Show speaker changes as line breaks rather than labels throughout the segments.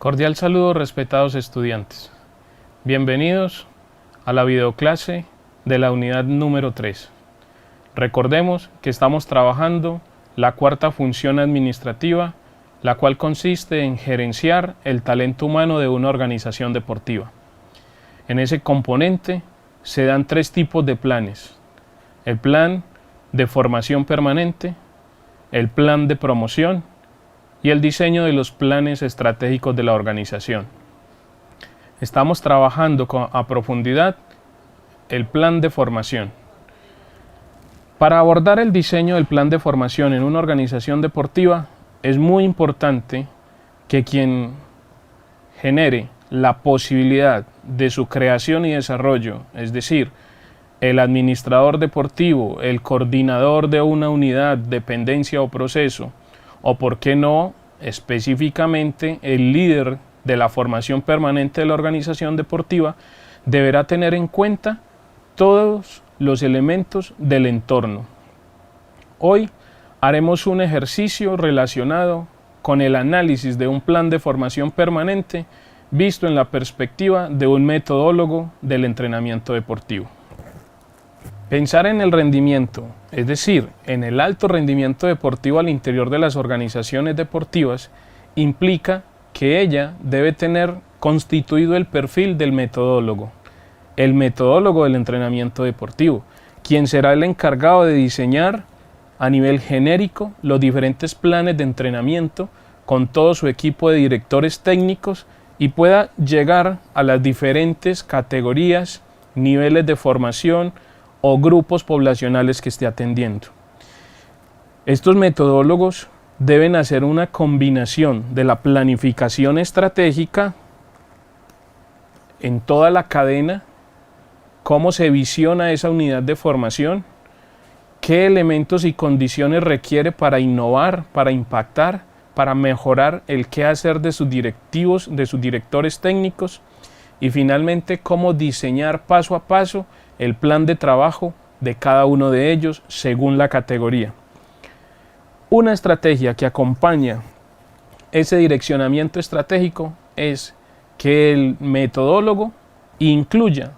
Cordial saludo, respetados estudiantes. Bienvenidos a la videoclase de la unidad número 3. Recordemos que estamos trabajando la cuarta función administrativa, la cual consiste en gerenciar el talento humano de una organización deportiva. En ese componente se dan tres tipos de planes: el plan de formación permanente, el plan de promoción y el diseño de los planes estratégicos de la organización. Estamos trabajando a profundidad el plan de formación. Para abordar el diseño del plan de formación en una organización deportiva, es muy importante que quien genere la posibilidad de su creación y desarrollo, es decir, el administrador deportivo, el coordinador de una unidad, dependencia o proceso, o por qué no, específicamente el líder de la formación permanente de la organización deportiva, deberá tener en cuenta todos los elementos del entorno. Hoy haremos un ejercicio relacionado con el análisis de un plan de formación permanente visto en la perspectiva de un metodólogo del entrenamiento deportivo. Pensar en el rendimiento, es decir, en el alto rendimiento deportivo al interior de las organizaciones deportivas, implica que ella debe tener constituido el perfil del metodólogo, el metodólogo del entrenamiento deportivo, quien será el encargado de diseñar a nivel genérico los diferentes planes de entrenamiento con todo su equipo de directores técnicos y pueda llegar a las diferentes categorías, niveles de formación o grupos poblacionales que esté atendiendo. Estos metodólogos deben hacer una combinación de la planificación estratégica en toda la cadena, cómo se visiona esa unidad de formación, qué elementos y condiciones requiere para innovar, para impactar, para mejorar el quehacer de sus directivos, de sus directores técnicos, y finalmente cómo diseñar paso a paso el plan de trabajo de cada uno de ellos según la categoría. Una estrategia que acompaña ese direccionamiento estratégico es que el metodólogo incluya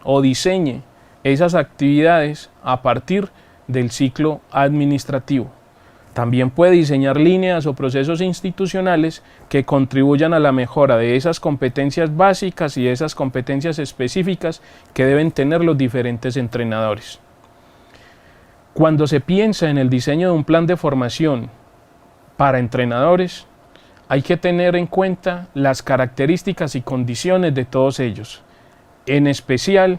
o diseñe esas actividades a partir del ciclo administrativo. También puede diseñar líneas o procesos institucionales que contribuyan a la mejora de esas competencias básicas y esas competencias específicas que deben tener los diferentes entrenadores. Cuando se piensa en el diseño de un plan de formación para entrenadores, hay que tener en cuenta las características y condiciones de todos ellos, en especial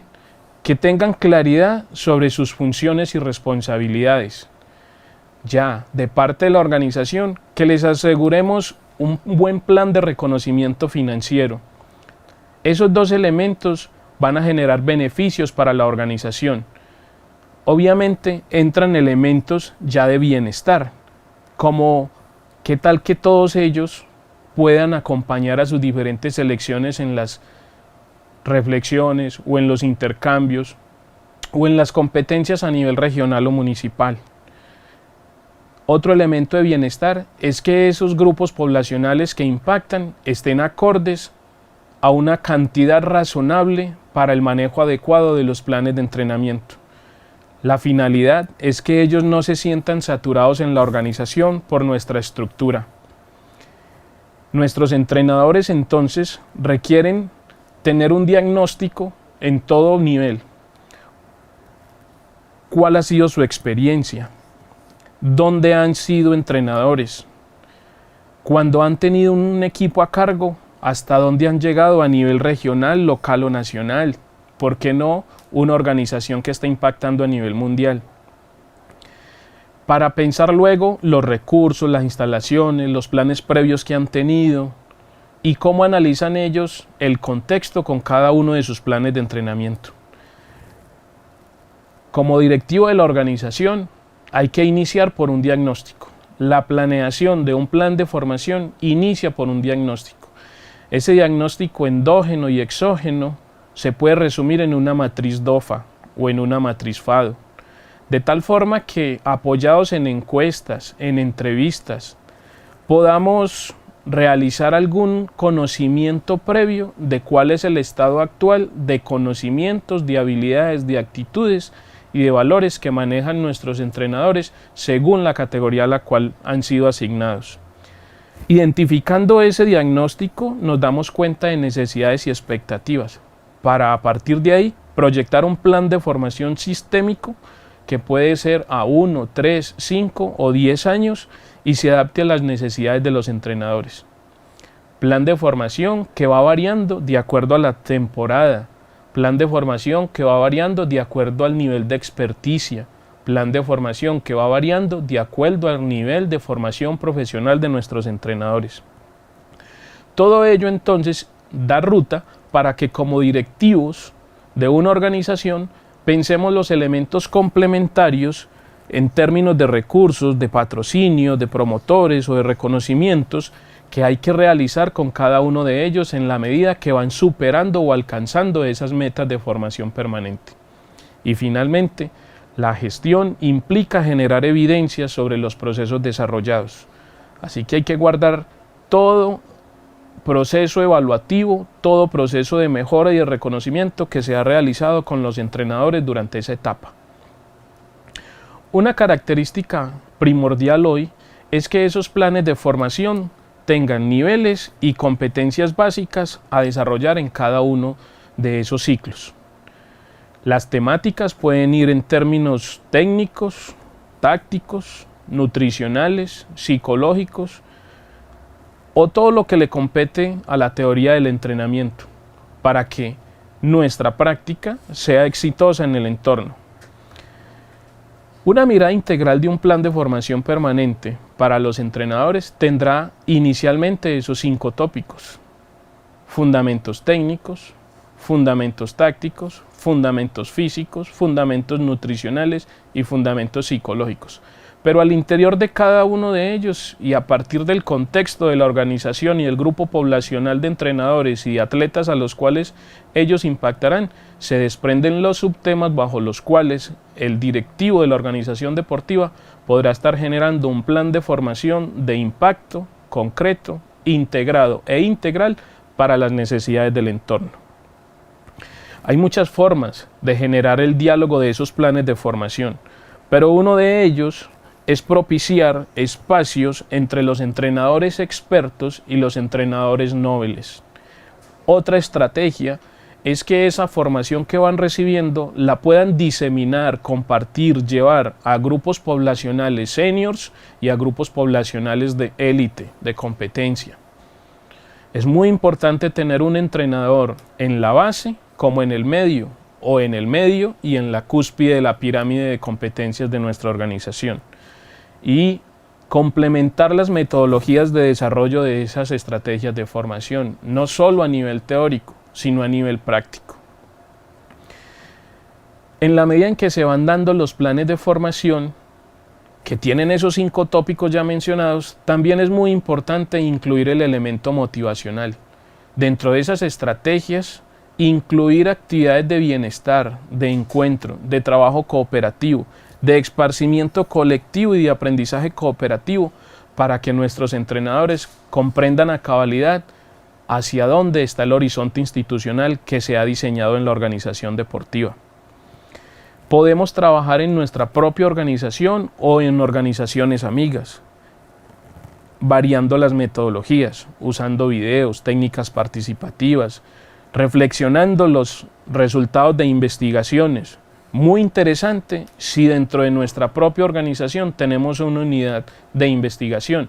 que tengan claridad sobre sus funciones y responsabilidades. Ya de parte de la organización, que les aseguremos un buen plan de reconocimiento financiero. Esos dos elementos van a generar beneficios para la organización. Obviamente entran elementos ya de bienestar, como qué tal que todos ellos puedan acompañar a sus diferentes selecciones en las reflexiones o en los intercambios o en las competencias a nivel regional o municipal. Otro elemento de bienestar es que esos grupos poblacionales que impactan estén acordes a una cantidad razonable para el manejo adecuado de los planes de entrenamiento. La finalidad es que ellos no se sientan saturados en la organización por nuestra estructura. Nuestros entrenadores entonces requieren tener un diagnóstico en todo nivel. ¿Cuál ha sido su experiencia? ¿Dónde han sido entrenadores? Cuando han tenido un equipo a cargo, ¿hasta dónde han llegado a nivel regional, local o nacional? ¿Por qué no una organización que está impactando a nivel mundial? Para pensar luego los recursos, las instalaciones, los planes previos que han tenido y cómo analizan ellos el contexto con cada uno de sus planes de entrenamiento. Como directivo de la organización, hay que iniciar por un diagnóstico. La planeación de un plan de formación inicia por un diagnóstico. Ese diagnóstico endógeno y exógeno se puede resumir en una matriz DOFA o en una matriz FADO, de tal forma que, apoyados en encuestas, en entrevistas, podamos realizar algún conocimiento previo de cuál es el estado actual de conocimientos, de habilidades, de actitudes y de valores que manejan nuestros entrenadores según la categoría a la cual han sido asignados. Identificando ese diagnóstico, nos damos cuenta de necesidades y expectativas para, a partir de ahí, proyectar un plan de formación sistémico que puede ser a 1, 3, 5 o 10 años y se adapte a las necesidades de los entrenadores. Plan de formación que va variando de acuerdo a la temporada. Plan de formación que va variando de acuerdo al nivel de experticia. Plan de formación que va variando de acuerdo al nivel de formación profesional de nuestros entrenadores. Todo ello entonces da ruta para que como directivos de una organización pensemos los elementos complementarios en términos de recursos, de patrocinio, de promotores o de reconocimientos que hay que realizar con cada uno de ellos en la medida que van superando o alcanzando esas metas de formación permanente. Y finalmente, la gestión implica generar evidencias sobre los procesos desarrollados. Así que hay que guardar todo proceso evaluativo, todo proceso de mejora y de reconocimiento que se ha realizado con los entrenadores durante esa etapa. Una característica primordial hoy es que esos planes de formación tengan niveles y competencias básicas a desarrollar en cada uno de esos ciclos. Las temáticas pueden ir en términos técnicos, tácticos, nutricionales, psicológicos o todo lo que le compete a la teoría del entrenamiento para que nuestra práctica sea exitosa en el entorno. Una mirada integral de un plan de formación permanente para los entrenadores tendrá inicialmente esos 5 tópicos: fundamentos técnicos, fundamentos tácticos, fundamentos físicos, fundamentos nutricionales y fundamentos psicológicos. Pero al interior de cada uno de ellos y a partir del contexto de la organización y el grupo poblacional de entrenadores y de atletas a los cuales ellos impactarán, se desprenden los subtemas bajo los cuales el directivo de la organización deportiva podrá estar generando un plan de formación de impacto, concreto, integrado e integral para las necesidades del entorno. Hay muchas formas de generar el diálogo de esos planes de formación, pero uno de ellos es propiciar espacios entre los entrenadores expertos y los entrenadores nobles. Otra estrategia es que esa formación que van recibiendo la puedan diseminar, compartir, llevar a grupos poblacionales seniors y a grupos poblacionales de élite, de competencia. Es muy importante tener un entrenador en la base como en el medio, o en el medio y en la cúspide de la pirámide de competencias de nuestra organización. Y complementar las metodologías de desarrollo de esas estrategias de formación, no solo a nivel teórico, sino a nivel práctico. En la medida en que se van dando los planes de formación, que tienen esos 5 tópicos ya mencionados, también es muy importante incluir el elemento motivacional. Dentro de esas estrategias, incluir actividades de bienestar, de encuentro, de trabajo cooperativo, de esparcimiento colectivo y de aprendizaje cooperativo para que nuestros entrenadores comprendan a cabalidad hacia dónde está el horizonte institucional que se ha diseñado en la organización deportiva. Podemos trabajar en nuestra propia organización o en organizaciones amigas, variando las metodologías, usando videos, técnicas participativas, reflexionando los resultados de investigaciones. Muy interesante si dentro de nuestra propia organización tenemos una unidad de investigación,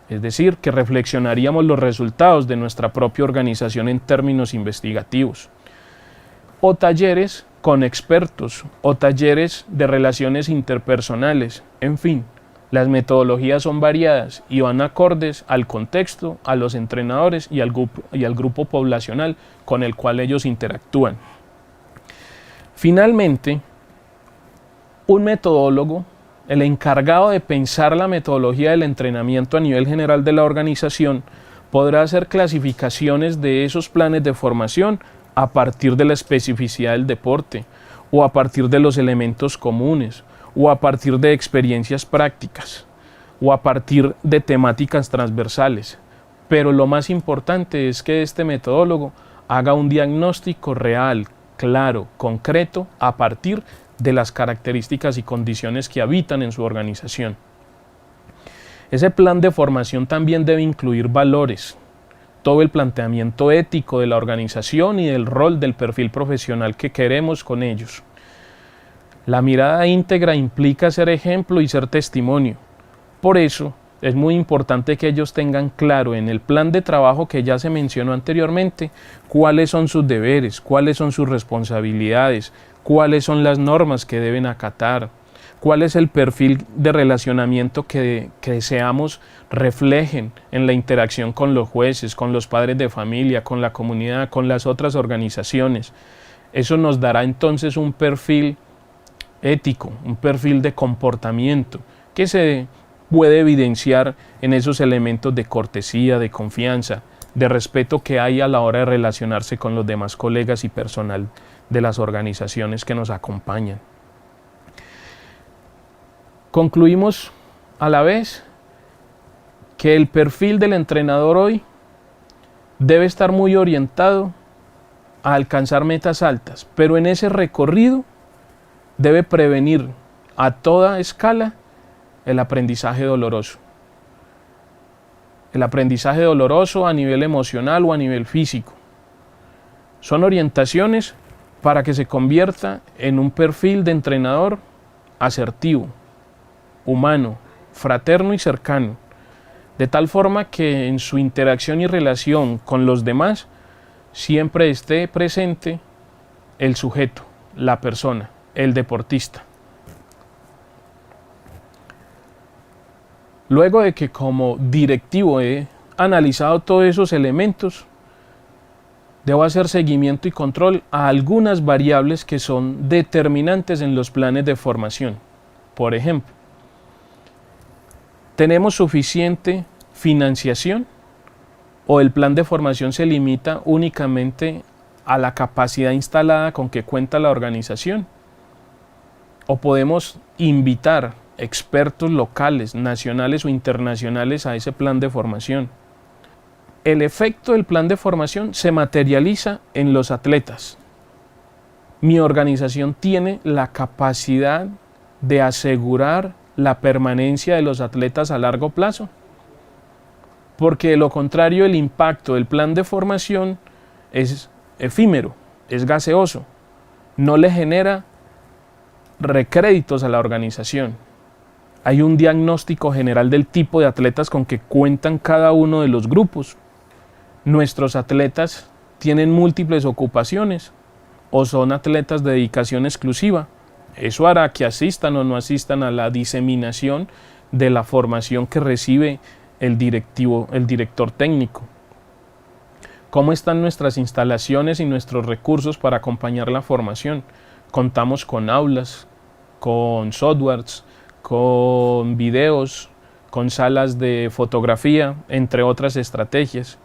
es decir, que reflexionaríamos los resultados de nuestra propia organización en términos investigativos. O talleres con expertos, o talleres de relaciones interpersonales, en fin, las metodologías son variadas y van acordes al contexto, a los entrenadores y al grupo poblacional con el cual ellos interactúan. Finalmente, un metodólogo, el encargado de pensar la metodología del entrenamiento a nivel general de la organización, podrá hacer clasificaciones de esos planes de formación a partir de la especificidad del deporte, o a partir de los elementos comunes, o a partir de experiencias prácticas, o a partir de temáticas transversales. pero lo más importante es que este metodólogo haga un diagnóstico real, claro, concreto, a partir de las características y condiciones que habitan en su organización. Ese plan de formación también debe incluir valores, todo el planteamiento ético de la organización y del rol del perfil profesional que queremos con ellos. La mirada íntegra implica ser ejemplo y ser testimonio. Por eso, es muy importante que ellos tengan claro en el plan de trabajo que ya se mencionó anteriormente cuáles son sus deberes, cuáles son sus responsabilidades, cuáles son las normas que deben acatar, cuál es el perfil de relacionamiento que deseamos reflejen en la interacción con los jueces, con los padres de familia, con la comunidad, con las otras organizaciones. Eso nos dará entonces un perfil ético, un perfil de comportamiento que se puede evidenciar en esos elementos de cortesía, de confianza, de respeto que hay a la hora de relacionarse con los demás colegas y personal de las organizaciones que nos acompañan. Concluimos a la vez que el perfil del entrenador hoy debe estar muy orientado a alcanzar metas altas, pero en ese recorrido debe prevenir a toda escala el aprendizaje doloroso. El aprendizaje doloroso a nivel emocional o a nivel físico. Son orientaciones para que se convierta en un perfil de entrenador asertivo, humano, fraterno y cercano, de tal forma que en su interacción y relación con los demás siempre esté presente el sujeto, la persona, el deportista. Luego de que como directivo he analizado todos esos elementos, debo hacer seguimiento y control a algunas variables que son determinantes en los planes de formación. Por ejemplo, ¿tenemos suficiente financiación o el plan de formación se limita únicamente a la capacidad instalada con que cuenta la organización? ¿O podemos invitar expertos locales, nacionales o internacionales a ese plan de formación? El efecto del plan de formación se materializa en los atletas. Mi organización tiene la capacidad de asegurar la permanencia de los atletas a largo plazo, porque de lo contrario el impacto del plan de formación es efímero, es gaseoso, no le genera recréditos a la organización. Hay un diagnóstico general del tipo de atletas con que cuentan cada uno de los grupos. Nuestros atletas tienen múltiples ocupaciones o son atletas de dedicación exclusiva. Eso hará que asistan o no asistan a la diseminación de la formación que recibe el director técnico. ¿Cómo están nuestras instalaciones y nuestros recursos para acompañar la formación? Contamos con aulas, con softwares, con videos, con salas de fotografía, entre otras estrategias.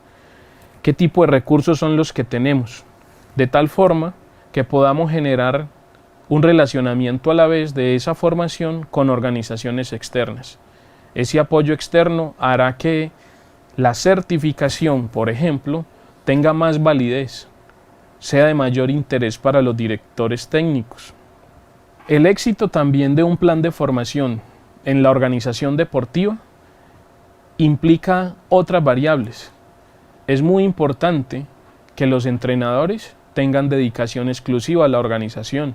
¿Qué tipo de recursos son los que tenemos? De tal forma que podamos generar un relacionamiento a la vez de esa formación con organizaciones externas. Ese apoyo externo hará que la certificación, por ejemplo, tenga más validez, sea de mayor interés para los directores técnicos. El éxito también de un plan de formación en la organización deportiva implica otras variables. Es muy importante que los entrenadores tengan dedicación exclusiva a la organización.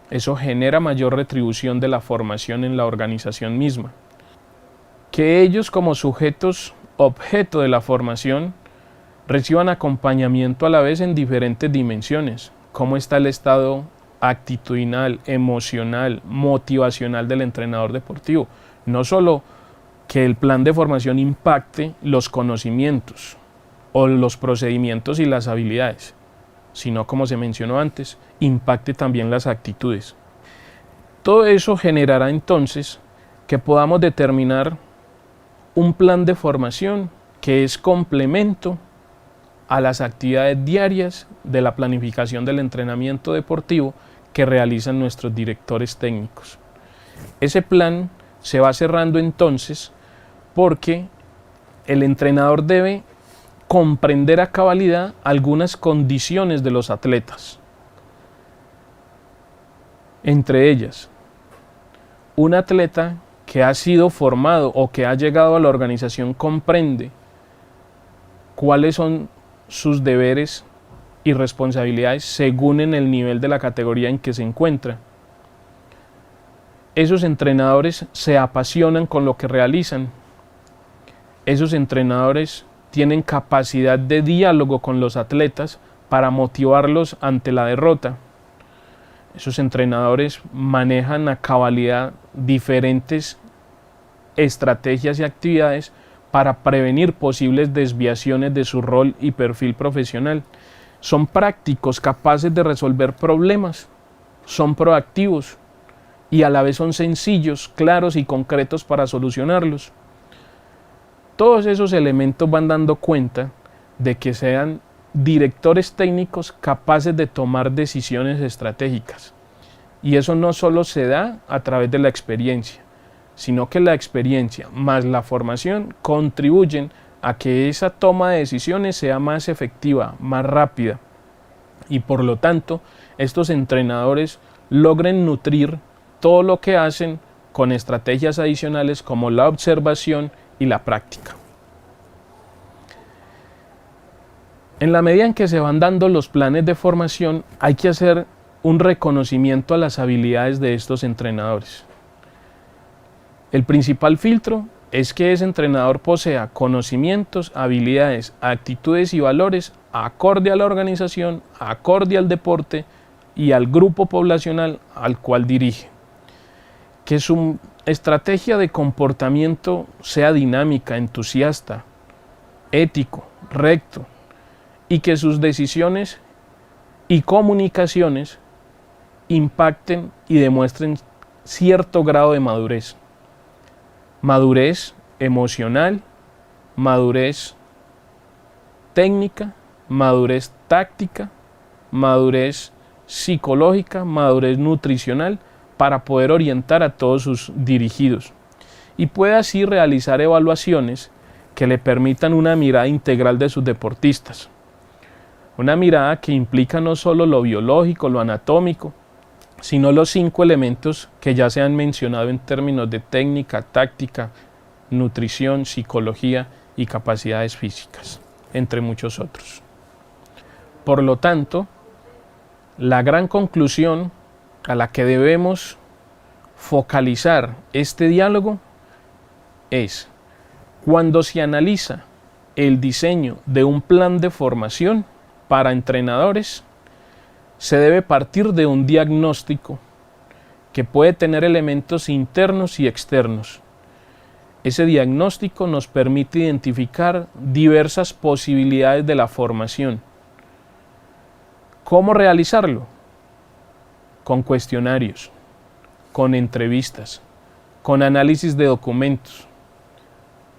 Eso genera mayor retribución de la formación en la organización misma. Que ellos como sujetos objeto de la formación reciban acompañamiento a la vez en diferentes dimensiones. ¿Cómo está el estado actitudinal, emocional, motivacional del entrenador deportivo? No solo que el plan de formación impacte los conocimientos o los procedimientos y las habilidades, sino, como se mencionó antes, impacte también las actitudes. Todo eso generará entonces que podamos determinar un plan de formación que es complemento a las actividades diarias de la planificación del entrenamiento deportivo que realizan nuestros directores técnicos. Ese plan se va cerrando entonces porque el entrenador debe comprender a cabalidad algunas condiciones de los atletas. Entre ellas, un atleta que ha sido formado o que ha llegado a la organización comprende cuáles son sus deberes y responsabilidades según en el nivel de la categoría en que se encuentra. Esos entrenadores se apasionan con lo que realizan. Esos entrenadores tienen capacidad de diálogo con los atletas para motivarlos ante la derrota. Esos entrenadores manejan a cabalidad diferentes estrategias y actividades para prevenir posibles desviaciones de su rol y perfil profesional. Son prácticos, capaces de resolver problemas, son proactivos y a la vez son sencillos, claros y concretos para solucionarlos. Todos esos elementos van dando cuenta de que sean directores técnicos capaces de tomar decisiones estratégicas. Y eso no solo se da a través de la experiencia, sino que la experiencia más la formación contribuyen a que esa toma de decisiones sea más efectiva, más rápida. Y por lo tanto, estos entrenadores logren nutrir todo lo que hacen con estrategias adicionales como la observación y la práctica. En la medida en que se van dando los planes de formación, hay que hacer un reconocimiento a las habilidades de estos entrenadores. El principal filtro es que ese entrenador posea conocimientos, habilidades, actitudes y valores acorde a la organización, acorde al deporte y al grupo poblacional al cual dirige. Que su estrategia de comportamiento sea dinámica, entusiasta, ético, recto, y que sus decisiones y comunicaciones impacten y demuestren cierto grado de madurez. Madurez emocional, madurez técnica, madurez táctica, madurez psicológica, madurez nutricional, para poder orientar a todos sus dirigidos. Y puede así realizar evaluaciones que le permitan una mirada integral de sus deportistas. Una mirada que implica no solo lo biológico, lo anatómico, sino los 5 elementos que ya se han mencionado en términos de técnica, táctica, nutrición, psicología y capacidades físicas, entre muchos otros. Por lo tanto, la gran conclusión a la que debemos focalizar este diálogo es: cuando se analiza el diseño de un plan de formación para entrenadores, se debe partir de un diagnóstico que puede tener elementos internos y externos. Ese diagnóstico nos permite identificar diversas posibilidades de la formación. ¿Cómo realizarlo? Con cuestionarios, con entrevistas, con análisis de documentos,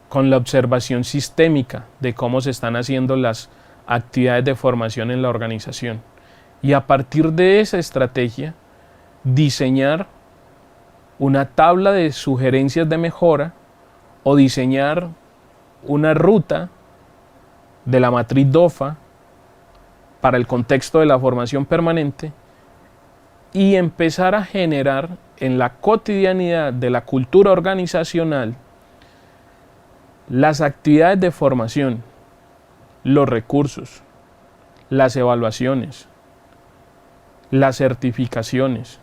con la observación sistémica de cómo se están haciendo las actividades de formación en la organización. Y a partir de esa estrategia, diseñar una tabla de sugerencias de mejora o diseñar una ruta de la matriz DOFA para el contexto de la formación permanente y empezar a generar en la cotidianidad de la cultura organizacional las actividades de formación, los recursos, las evaluaciones, las certificaciones,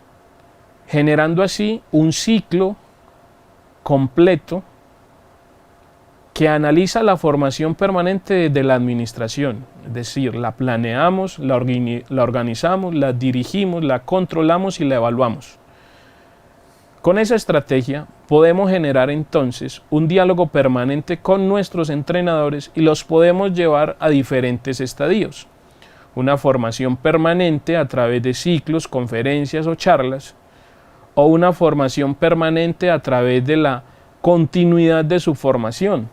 generando así un ciclo completo que analiza la formación permanente desde la administración, es decir, la planeamos, la organizamos, la dirigimos, la controlamos y la evaluamos. Con esa estrategia podemos generar entonces un diálogo permanente con nuestros entrenadores y los podemos llevar a diferentes estadios. Una formación permanente a través de ciclos, conferencias o charlas, o una formación permanente a través de la continuidad de su formación,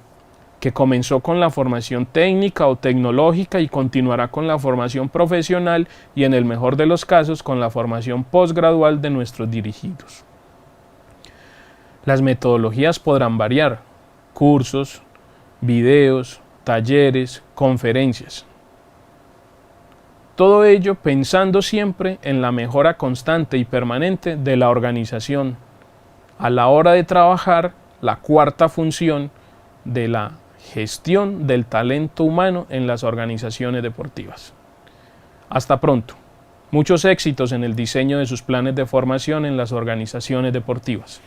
que comenzó con la formación técnica o tecnológica y continuará con la formación profesional y, en el mejor de los casos, con la formación posgradual de nuestros dirigidos. Las metodologías podrán variar: cursos, videos, talleres, conferencias. Todo ello pensando siempre en la mejora constante y permanente de la organización, a la hora de trabajar la cuarta función de la gestión del talento humano en las organizaciones deportivas. Hasta pronto. Muchos éxitos en el diseño de sus planes de formación en las organizaciones deportivas.